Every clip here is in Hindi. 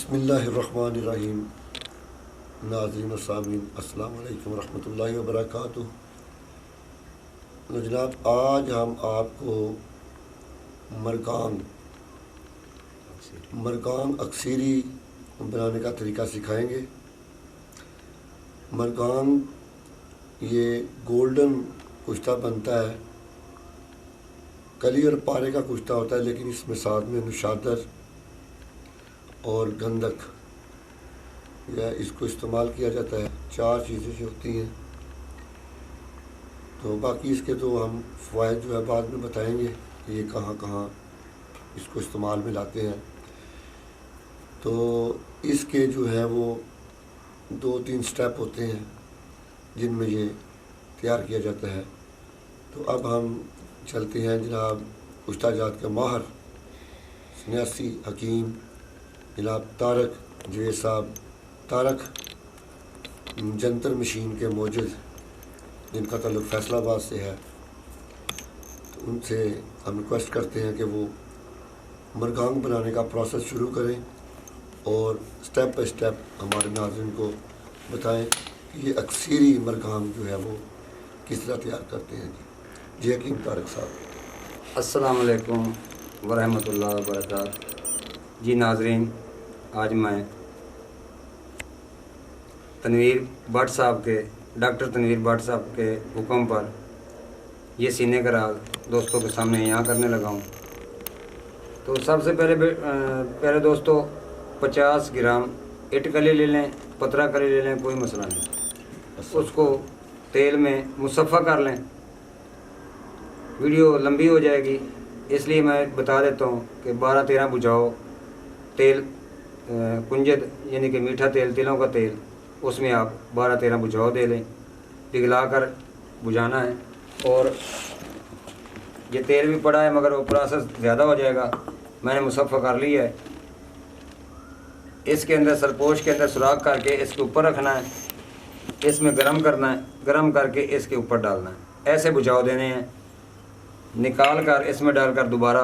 बिस्मिल्लाहिर्रहमानिर्रहीम। नाज़रीन और सामीन, अस्सलाम वालेकुम रहमतुल्लाहि व बरकातुहू। जनाब, आज हम आपको मरगान अक्सीरी बनाने का तरीका सिखाएंगे। मरगान ये गोल्डन कुश्ता बनता है, कली और पारे का कुश्ता होता है, लेकिन इसमें साथ में नुशादर और गंधक या इसको इस्तेमाल किया जाता है। 4 चीज़ें जो होती हैं, तो बाकी इसके तो हम फ़वाइद जो है बाद में बताएंगे कि ये कहाँ कहाँ इसको इस्तेमाल में लाते हैं। तो इसके जो है वो 2-3 स्टेप होते हैं जिनमें ये तैयार किया जाता है। तो अब हम चलते हैं जनाब कुश्ता जात के माहर सन्यासी हकीम जनाब तारक जवेद साहब, तारक जंतर मशीन के मौजूद, जिनका ताल्लुक़ फैसलाबाद से है। तो उनसे हम रिक्वेस्ट करते हैं कि वो मरगान बनाने का प्रोसेस शुरू करें और स्टेप बाय स्टेप हमारे नाज़रीन को बताएं कि ये अक्सीरी मरगान जो है वो किस तरह तैयार करते हैं। जी हकीम तारक साहब। अस्सलाम वालेकुम वरहमतुल्लाहि व बरकातहू। जी नाज़रीन, आज मैं तनवीर भट्ट साहब के, डॉक्टर तनवीर भट्ट साहब के हुक्म पर ये सीने का राज दोस्तों के सामने यहाँ करने लगा हूँ। तो सबसे पहले दोस्तों 50 ग्राम इट कली ले लें, पतरा कली ले लें, कोई मसला नहीं। उसको तेल में मुसफ़ा कर लें। वीडियो लंबी हो जाएगी, इसलिए मैं बता देता हूँ कि 12-13 बुझाओ तेल, कुंजद यानी कि मीठा तेल, तिलों का तेल, उसमें आप 12-13 बुझाओ दे लें, पिघला कर बुझाना है। और ये तेल भी पड़ा है मगर वो प्रोसेस ज़्यादा हो जाएगा, मैंने मुसफ़ा कर लिया है। इसके अंदर सरपोश के अंदर सुराख करके इसके ऊपर रखना है, इसमें गरम करना है, गरम करके इसके ऊपर डालना है। ऐसे बुझाव देने हैं, निकाल कर इसमें डालकर दोबारा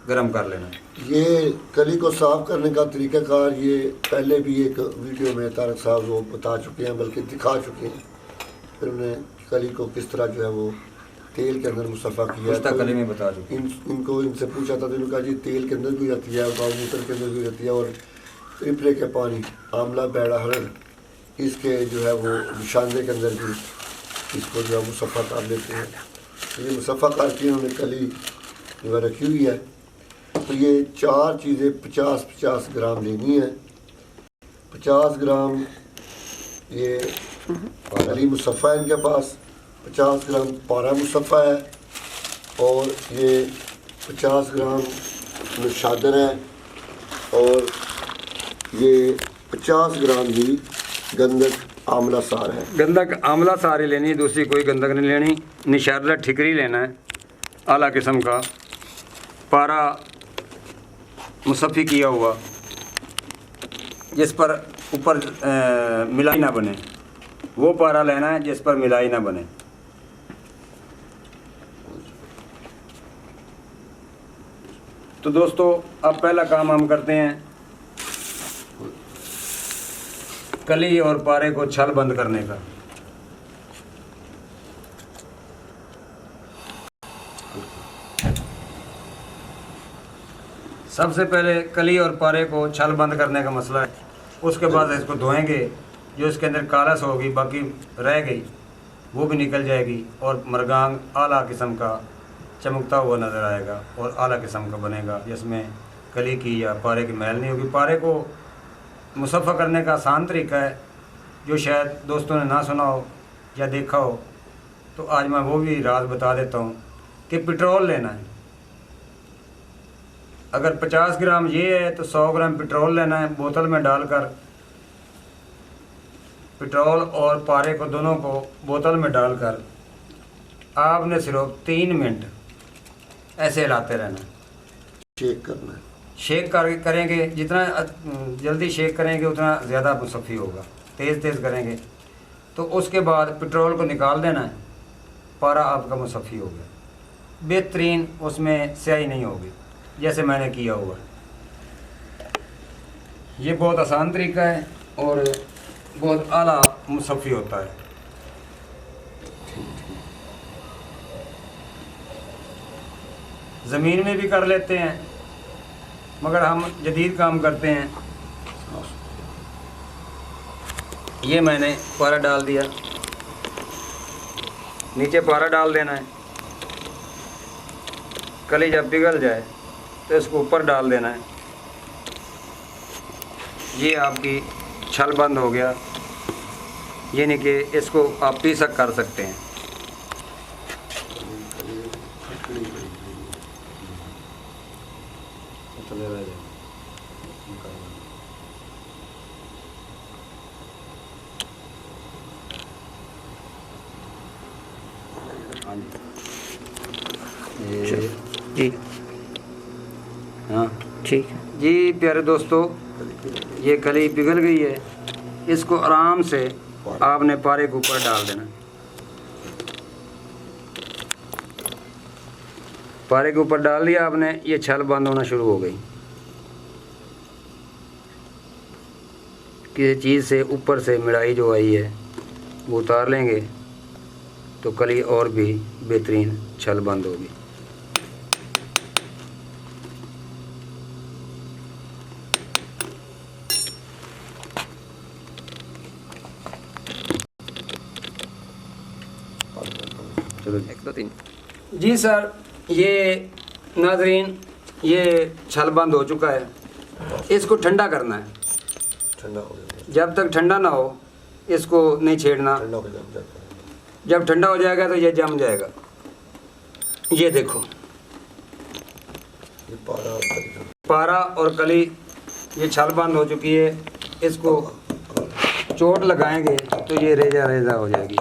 गरम कर लेना। ये कली को साफ़ करने का तरीक़ाकार ये पहले भी एक वीडियो में तारक साहब वो बता चुके हैं, बल्कि दिखा चुके हैं। फिर उन्हें कली को किस तरह जो है वो तेल के अंदर मुसफ़ा किया है, तो कली में बता चुके। इनको इनसे पूछा था तो इन्होंने कहा जी तेल के अंदर भी जाती है, मूत्र के अंदर भी जाती है, और पिपले के पानी, आंवला, बैड़ा, हरड़, इसके जो है वो निशानदे के अंदर भी इसको जो है मुसफ़ा कर लेते हैं। ये मुसफ़ा करके उन्होंने कली जो है रखी हुई है। तो ये 4 चीज़ें 50-50 ग्राम लेनी है। 50 ग्राम ये कली मुसफ़ा है इनके पास, 50 ग्राम पारा मुसफ़ा है, और ये 50 ग्राम नुशादर है, और ये 50 ग्राम ही गंधक आंवला सार है। गंधक आंवला सार ही लेनी है, दूसरी कोई गंधक नहीं लेनी। निशादर ठिकरी लेना है आला किस्म का, पारा मुसफ़ी किया हुआ, जिस पर ऊपर मिलाई ना बने, वो पारा लेना है जिस पर मिलाई ना बने। तो दोस्तों अब पहला काम हम करते हैं कली और पारे को छल बंद करने का। सबसे पहले कली और पारे को छल बंद करने का मसला है। उसके बाद इसको धोएंगे, जो इसके अंदर कालस होगी बाकी रह गई वो भी निकल जाएगी, और मरगान आला किस्म का चमकता हुआ नज़र आएगा और आला किस्म का बनेगा, जिसमें कली की या पारे की मैल नहीं होगी। पारे को मुसफ़ा करने का आसान तरीका है, जो शायद दोस्तों ने ना सुना हो या देखा हो, तो आज मैं वो भी राज बता देता हूँ कि पेट्रोल लेना है। अगर 50 ग्राम ये है तो 100 ग्राम पेट्रोल लेना है। बोतल में डालकर पेट्रोल और पारे को दोनों को बोतल में डालकर आपने सिर्फ 3 मिनट ऐसे हिलाते रहना, शेक करना है। शेक करेंगे, जितना जल्दी शेक करेंगे उतना ज़्यादा मुसफ़ी होगा। तेज़ करेंगे तो उसके बाद पेट्रोल को निकाल देना है, पारा आपका मुसफ़ी हो गया। बेहतरीन, उसमें स्याही नहीं होगी, जैसे मैंने किया हुआ। ये बहुत आसान तरीका है और बहुत आला मुसफ़ी होता है। ज़मीन में भी कर लेते हैं, मगर हम जदीद काम करते हैं। ये मैंने पारा डाल दिया, नीचे पारा डाल देना है। कली जब पिघल जाए तो इसको ऊपर डाल देना है। ये आपकी छल बंद हो गया, यानी कि इसको आप पीसक कर सकते हैं। जी हाँ ठीक है। जी प्यारे दोस्तों, ये कली पिघल गई है। इसको आराम से आपने पारे के ऊपर डाल देना। पारे के ऊपर डाल दिया आपने, ये छल बंद होना शुरू हो गई। किसी चीज़ से ऊपर से मिलाई जो आई है वो उतार लेंगे तो कली और भी बेहतरीन छल बंद होगी। चलो 1 2 3। जी सर, ये नाजरीन, ये छल बंद हो चुका है। इसको ठंडा करना है। ठंडा हो गया, जब तक ठंडा ना हो इसको नहीं छेड़ना। ठंडा हो जाता है। जब ठंडा हो जाएगा तो ये जम जाएगा। ये देखो, ये पारा और कली पारा और कली ये छल बंद हो चुकी है। इसको चोट लगाएंगे तो ये रेजा रेजा हो जाएगी।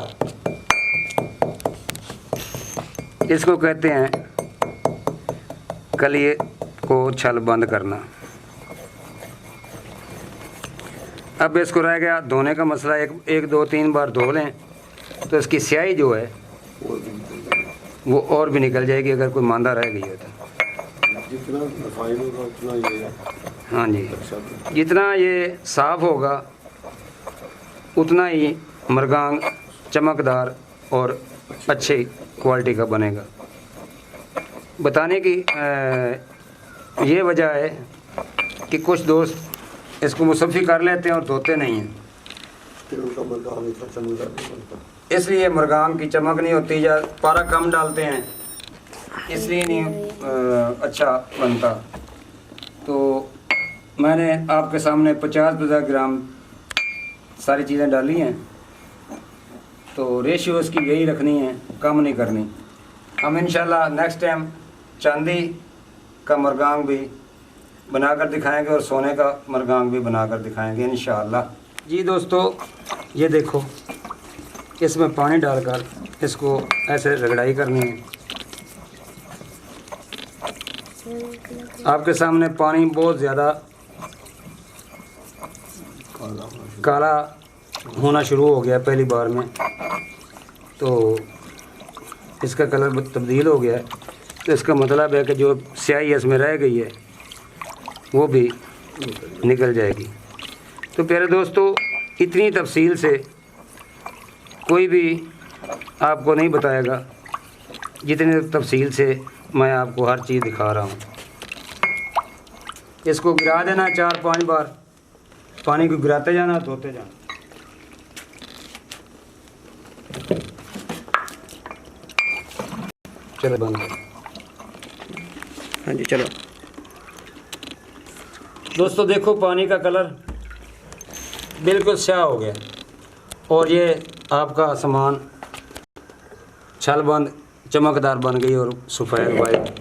इसको कहते हैं कली को छल बंद करना। अब इसको रह गया धोने का मसला। एक 2 3 बार धो लें तो इसकी स्याही जो है वो और भी निकल जाएगी, अगर कोई मांदा रह गई हो तो। जितना रिफाइन होगा उतना ये हाँ जी, अच्छा जितना ये साफ़ होगा उतना ही मरगांग चमकदार और अच्छी क्वालिटी का बनेगा। बताने की ये वजह है कि कुछ दोस्त इसको मुसफ़ी कर लेते हैं और धोते नहीं हैं, फिर उनका मरगाम इतना चमकदार नहीं बनता। इसलिए मरगांग की चमक नहीं होती, या पारा कम डालते हैं इसलिए नहीं अच्छा बनता। तो मैंने आपके सामने 50-50 ग्राम सारी चीज़ें डाली हैं, तो रेशियो इसकी यही रखनी है, कम नहीं करनी। हम इंशाल्लाह नेक्स्ट टाइम चांदी का मरगांग भी बनाकर दिखाएंगे और सोने का मरगांग भी बनाकर दिखाएंगे इंशाल्लाह। जी दोस्तों, ये देखो, इसमें पानी डालकर इसको ऐसे रगड़ाई करनी है। आपके सामने पानी बहुत ज़्यादा काला होना शुरू हो गया पहली बार में, तो इसका कलर तब्दील हो गया है। तो इसका मतलब है कि जो स्याही इसमें रह गई है वो भी निकल जाएगी। तो प्यारे दोस्तों, इतनी तफसील से कोई भी आपको नहीं बताएगा जितनी तफसील से मैं आपको हर चीज़ दिखा रहा हूँ। इसको गिरा देना 4-5 बार, पानी को गिराते जाना, धोते जाना। चलो बंद करो। हाँ जी चलो। दोस्तों देखो, पानी का कलर बिल्कुल स्याह हो गया और ये आपका सामान छल बंद चमकदार बन गई और सफ़ेद वाइट।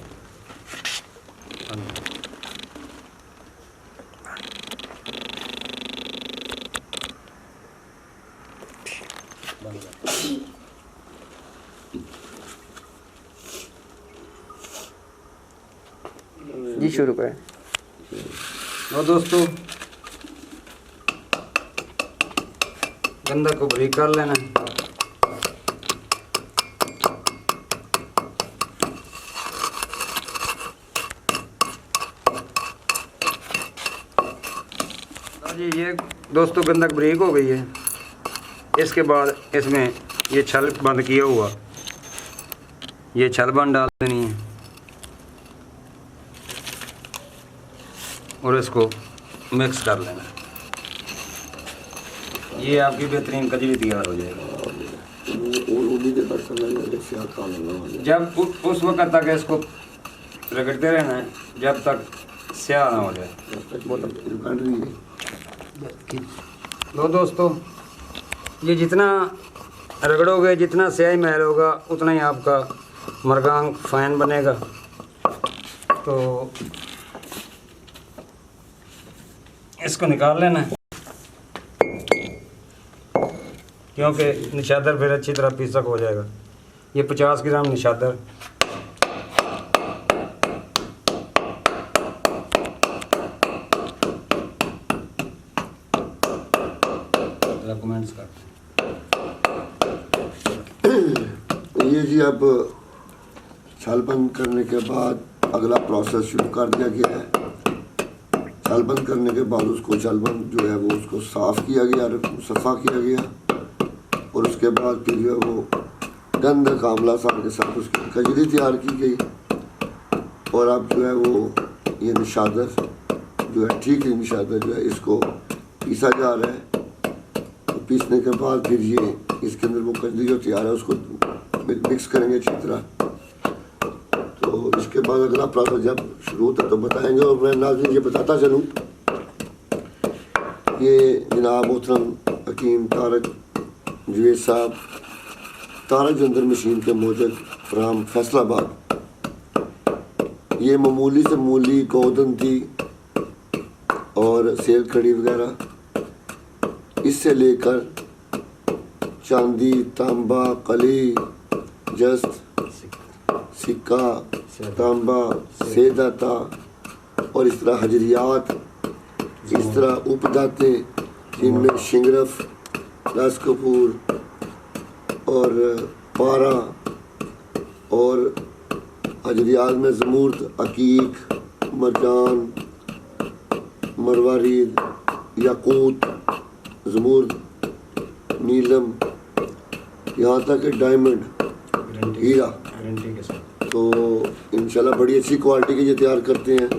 जी शुरू करें। और दोस्तों, गंदा को बारीक कर लेना। जी ये दोस्तों गंदक ब्रेक हो गई है। इसके बाद इसमें ये छल बंद किया हुआ, ये छल बंद डाल देनी है और इसको मिक्स कर लेना। ये आपकी बेहतरीन कजली तैयार हो जाएगी। जब उस वक्त तक इसको रगड़ते रहना है जब तक स्याह ना हो जाए। लो दोस्तों, ये जितना रगड़ोगे, जितना स्याही महल होगा, उतना ही आपका मरगांग फाइन बनेगा। तो इसको निकाल लेना है, क्योंकि निशादर फिर अच्छी तरह पीसक हो जाएगा। ये 50 ग्राम निशादर, कमेंट्स करते हैं। ये जी अब छाल बंद करने के बाद अगला प्रोसेस शुरू कर दिया गया है। छाल बंद करने के बाद उसको छाल बंद जो है वो उसको साफ़ किया गया, सफ़ा किया गया और उसके बाद फिर जो है वो गंद कामला साल के साथ उसकी कजरी तैयार की गई और अब जो है वो ये निशादर जो है ठीक है, निशादर जो है इसको पीसा जा रहा है। पीसने के बाद फिर ये इसके अंदर वो कजली जो तैयार है उसको मिक्स करेंगे अच्छी तरह। तो इसके बाद अगला प्रोसेस जब शुरू होता तो बताएंगे। और मैं नाज़रीन ये बताता चलूँ, ये जनाब मोहतरम हकीम तारक जवेद साहब तारक जंदर मशीन के मौजूद फ्राम फैसलाबाद, ये मामूली से मामूली गोदन थी और सेल कड़ी वगैरह, इससे लेकर चांदी, तांबा, कली, जस्त, सिक्का, तांबा, सेदाता और इस तरह हजरियात, इस तरह उपदातें जिनमें शिंगरफ, रस कपूर और पारा और हजरियात में जमूर्द, अकीक, मरजान, मरवारीद, याकूत, जमूर्द, नीलम, यहाँ तक कि डायमंड, हीरा। तो इंशाल्लाह बड़ी अच्छी क्वालिटी के ये तैयार करते हैं।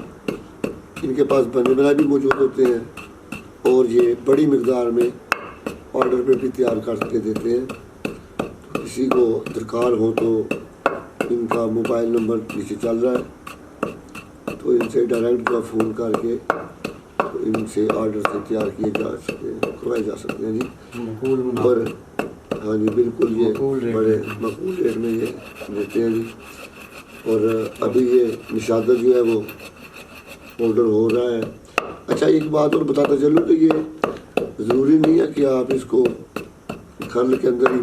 इनके पास बनने वाला भी मौजूद होते हैं और ये बड़ी मकदार में ऑर्डर पे भी तैयार करके देते हैं। तो किसी को दरकार हो तो इनका मोबाइल नंबर नीचे चल रहा है, तो इनसे डायरेक्ट का फ़ोन करके तो इनसे ऑर्डर से तैयार किए जा सकते हैं, करवाए जा सकते हैं जी। और हाँ जी बिल्कुल, ये बड़े मकबूल रेट में ये देते हैं जी। और अभी ये निशादर जो है वो ऑर्डर हो रहा है। अच्छा, एक बात और बताता चलूँ तो ये ज़रूरी नहीं है कि आप इसको खल के अंदर ही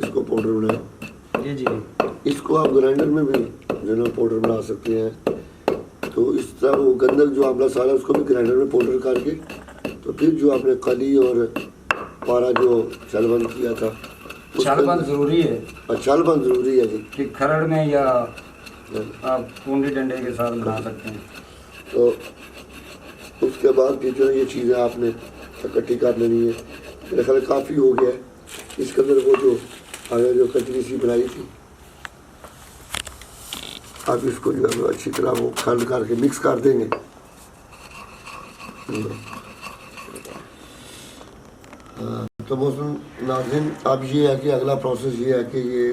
इसको पाउडर बनाएं जी जी, इसको आप ग्राइंडर में भी जो है पाउडर बना सकते हैं। तो इस तरह वो गंदक जो आंवला साल है उसको भी ग्राइंडर में पाउडर करके तो फिर जो आपने कली और पारा जो छलबंद किया था, छलबंद ज़रूरी है। छलबंद ज़रूरी है जी, कि खरड़ में या आप कुंडी डंडे के साथ बना सकते हैं। तो उसके बाद फिर जो ये चीज़ें आपने इकट्ठी कर लेनी है। मेरा ख्याल काफ़ी हो गया है। इसके अंदर वो जो आगे जो कचरी सी बनाई थी, आप इसको जो है अच्छी तरह वो खंड करके मिक्स कर देंगे। तो मौसम नाज़रीन, अब ये है कि अगला प्रोसेस ये है कि ये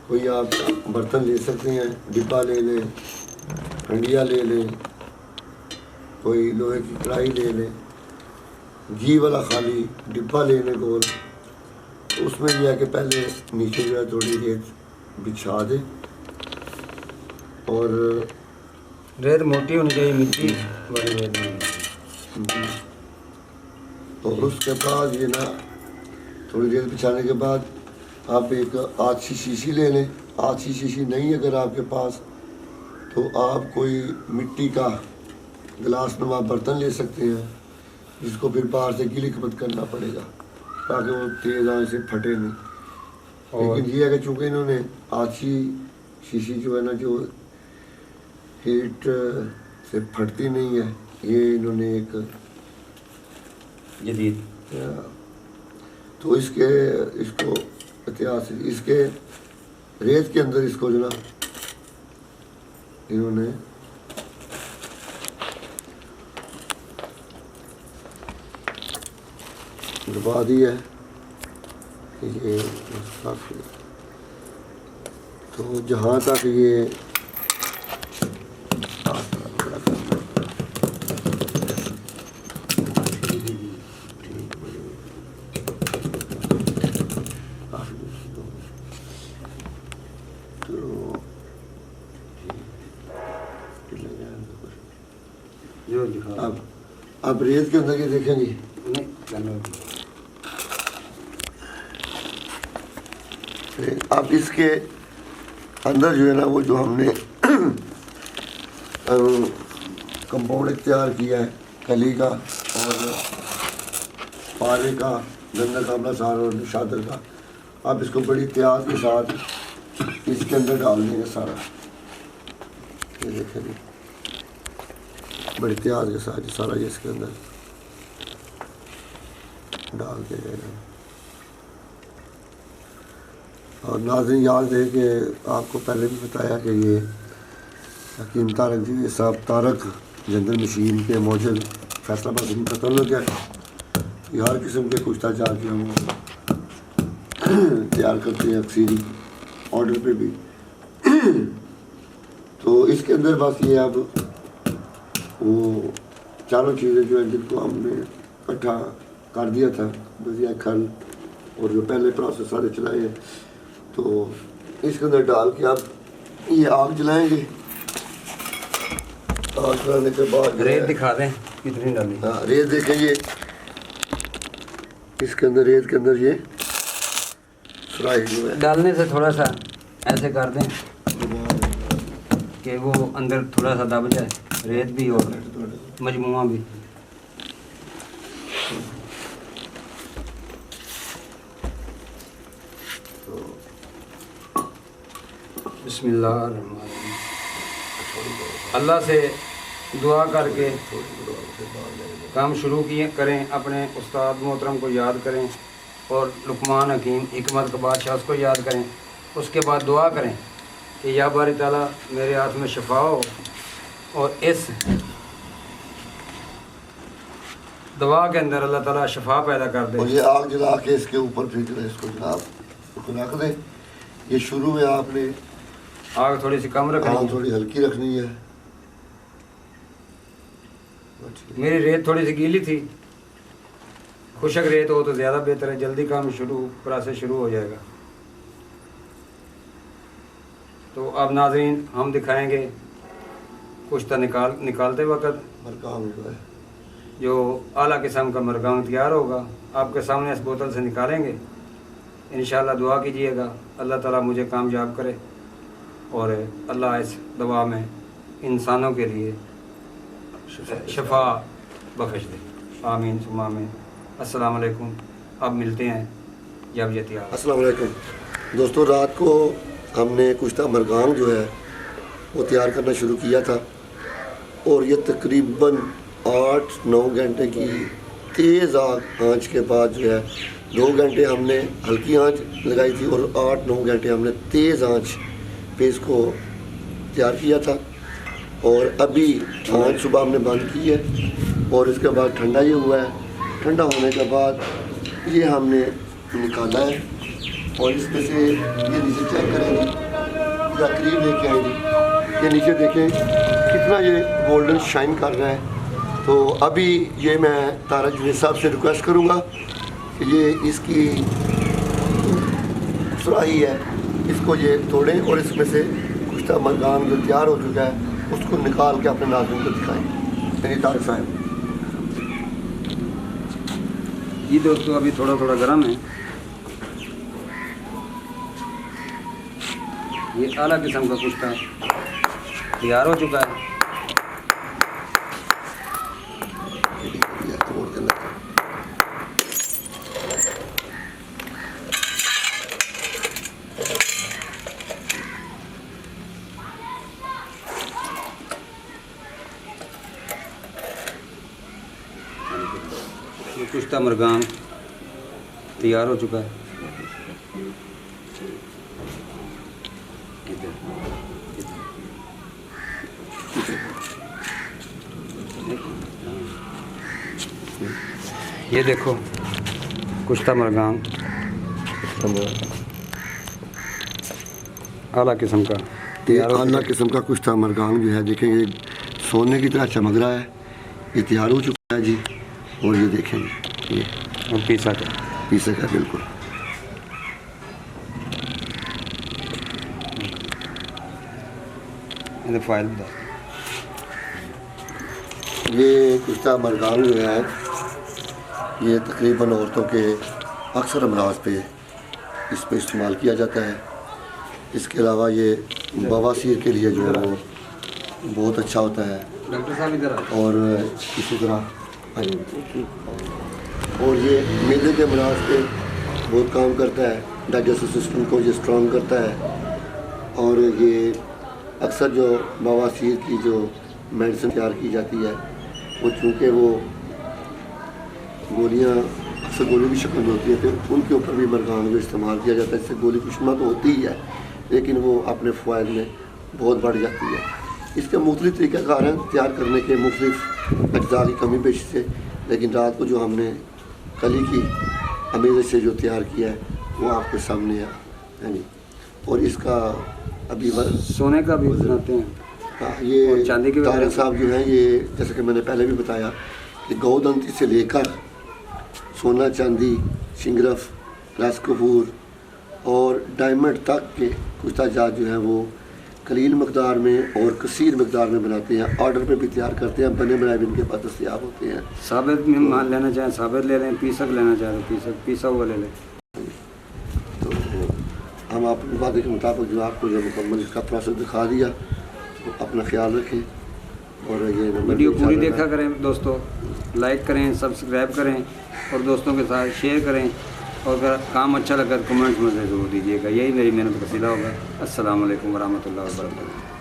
कोई आप बर्तन ले सकते हैं, डिब्बा ले लें, हंडिया ले लें, कोई लोहे की कढ़ाई ले लें, घी वाला खाली डिब्बा लेने को। उसमें यह है कि पहले नीचे जो है थोड़ी रेत बिछा दें और रेत मोटी होनी चाहिए, मिट्टी बड़ी रेत नहीं। और उसके बाद ये ना थोड़ी देर बिछाने के बाद आप एक आध सी शीशी ले लें। आध सी शीशी नहीं अगर आपके पास तो आप कोई मिट्टी का गिलास नुमा बर्तन ले सकते हैं, जिसको फिर बाहर से गिलिक मत करना पड़ेगा ताकि वो तेज़ आंच से फटे नहीं। लेकिन ये है कि चूँकि इन्होंने आध सी शीशी जो है ना जो हीट से फटती नहीं है, ये इन्होंने एक जदीद। तो इसको इतिहास इसके रेत के अंदर इसको जो ना इन्होंने दबा दी है कि ये काफी। तो जहाँ तक ये जो दिखा अब रेत के अंदर ये देखेंगे। नहीं करना। अब इसके अंदर जो है ना वो जो हमने कंपाउंड तैयार किया है कली का और पारे का, गंदा कामला सार और निशादर का, अब इसको बड़ी एहतियात के साथ इसके अंदर डाल देंगे सारा। ये देखेंगे बड़ी एहतियात के साथ सारा ये इसके अंदर डाल दिया जाएगा। और नाज़रीन याद है कि आपको पहले भी बताया कि ये हकीम तारक जी साहब तारक जंगल मशीन के मौजूद फैसलाबाद में का तल्लुक़ है। ये हर किस्म के कुश्ता जाके हम तैयार करते हैं अक्सरी ऑर्डर पे भी। तो इसके अंदर बस ये अब वो चारों चीज़ें जो है जिनको हमने इकट्ठा कर दिया था, बजिया खल और जो पहले प्रोसेस सारे चलाए हैं, तो इसके अंदर डाल के आप ये आग जलाएंगे। आग जलाने के बाद रेत दिखा दें कितनी डाली। हाँ रेत देखेंगे इसके अंदर, रेत के अंदर ये फ्राई जो है डालने से थोड़ा सा ऐसे कर दें कि वो अंदर थोड़ा सा दब जाए, रेत भी और मजमुआ भी। बिस्मिल्लाहिर्रहमानिर्रहीम। अल्लाह से दुआ करके काम शुरू किए करें, अपने उस्ताद मोहतरम को याद करें और लुकमान हकीम हिकमत का बादशाह उसको याद करें। उसके बाद दुआ करें कि या बारी ताला मेरे हाथ में शफा हो और इस दवा के अंदर अल्लाह ताला शफा पैदा कर दे। और ये आग जला के इसके ऊपर फिर जो है इसको जनाब इसको रख दें। ये शुरू में आपने आग थोड़ी सी कम रखनी आग है। थोड़ी हल्की रखनी है। मेरी रेत थोड़ी सी गीली थी, खुशक रेत हो तो ज़्यादा बेहतर है, जल्दी काम प्रोसेस शुरू हो जाएगा। तो अब नाज़रीन हम दिखाएंगे कुश्ता निकालते वक्त मरकाम जो है जो आला किस्म का मरगाम तैयार होगा, आपके सामने इस बोतल से निकालेंगे। इंशाअल्लाह दुआ कीजिएगा अल्लाह ताला मुझे कामयाब करे और अल्लाह इस दवा में इंसानों के लिए शफा बख्श दे। आमीन सुम्मा आमीन। अस्सलाम वालेकुम। अब मिलते हैं जब ये तैयार। अस्सलाम वालेकुम दोस्तों, रात को हमने कुश्ता मरगाम जो है वो तैयार करना शुरू किया था और ये तकरीबन 8-9 घंटे की तेज़ आंच के बाद जो है 2 घंटे हमने हल्की आंच लगाई थी और 8-9 घंटे हमने तेज़ आंच पे इसको तैयार किया था। और अभी आंच सुबह हमने बंद की है और इसके बाद ठंडा ये हुआ है। ठंडा होने के बाद ये हमने निकाला है और इसमें से ये नीचे चेक करेंगे या करीब लेके आएंगे। ये नीचे देखें कितना ये गोल्डन शाइन कर रहा है। तो अभी ये मैं तारक जी साहब से रिक्वेस्ट करूँगा कि ये इसकी सुराही है इसको ये तोड़ें और इसमें से कुश्ता मरगाम जो तैयार हो चुका है उसको निकाल के अपने नाज़रीन को दिखाएं। मेरी तारक साहब जी दोस्तों अभी थोड़ा थोड़ा गर्म है। ये आला किस्म का कुश्ता तैयार हो चुका है। कुश्ता मरगान तैयार हो चुका है। ये देखो कुश्ता मरगान आला किस्म का ये आला किस्म का कुश्ता मरगान जो है, देखें ये सोने की तरह चमक रहा है। ये तैयार हो चुका है जी। और ये देखेंगे ये और पीसा का बिल्कुल। फाइल बता। ये कुश्ता मरगान जो है ये तकरीबन औरतों के अक्सर अमराज पे इस पर इस्तेमाल किया जाता है। इसके अलावा ये बवासीर के लिए जो है वो बहुत अच्छा होता है। डॉक्टर साहब इधर आओ। और इसी तरह और ये मैदे के अमराज पे बहुत काम करता है। डाइजेस्टिव सिस्टम को ये स्ट्रॉन्ग करता है। और ये अक्सर जो बवासीर की जो मेडिसिन तैयार की जाती है वो चूँकि वो गोलियाँ अक्सर गोली की शक्ल में होती है तो उनके ऊपर भी मरगान को इस्तेमाल किया जाता है। इससे गोली की शुमा तो होती ही है, लेकिन वो अपने फ़वाइद में बहुत बढ़ जाती है। इसके मुख्तलिफ तरीक़ाकार हैं तैयार करने के, मुख्तलिफ अज्जा की कमी पेशी से। लेकिन रात को जो हमने कली की अमेज़ से जो तैयार किया है वो आपके सामने है नहीं। और इसका अभी सोने का भी बनाते हैं। हाँ, ये चांदी के तारक साहब जो हैं ये जैसे कि मैंने पहले भी बताया कि गौदंती से लेकर सोना चांदी शिंगरफ रास कपूर और डायमंड तक के कुश्ता जात जो हैं वो कलील मकदार में और कसीर मकदार में बनाते हैं। ऑर्डर पे भी तैयार करते हैं। बने बनाए भी इनके पास दस्तयाब होते हैं। साबित में मान लेना चाहें साबित ले लें, पीसक लेना चाहें तो पीसा हुआ ले लें। तो हम अपने वादे के मुताबिक जो आपको जो मुकम्मल इसका प्रोसेस दिखा दिया, तो अपना ख्याल रखें। और ये वीडियो पूरी देखा करें दोस्तों, लाइक करें, सब्सक्राइब करें और दोस्तों के साथ शेयर करें। और अगर काम अच्छा लगा तो कमेंट्स में ज़रूर दीजिएगा। यही मेरी मेहनत का वसीला होगा। अस्सलाम वालेकुम वरहमतुल्लाहि वबरकातुहू।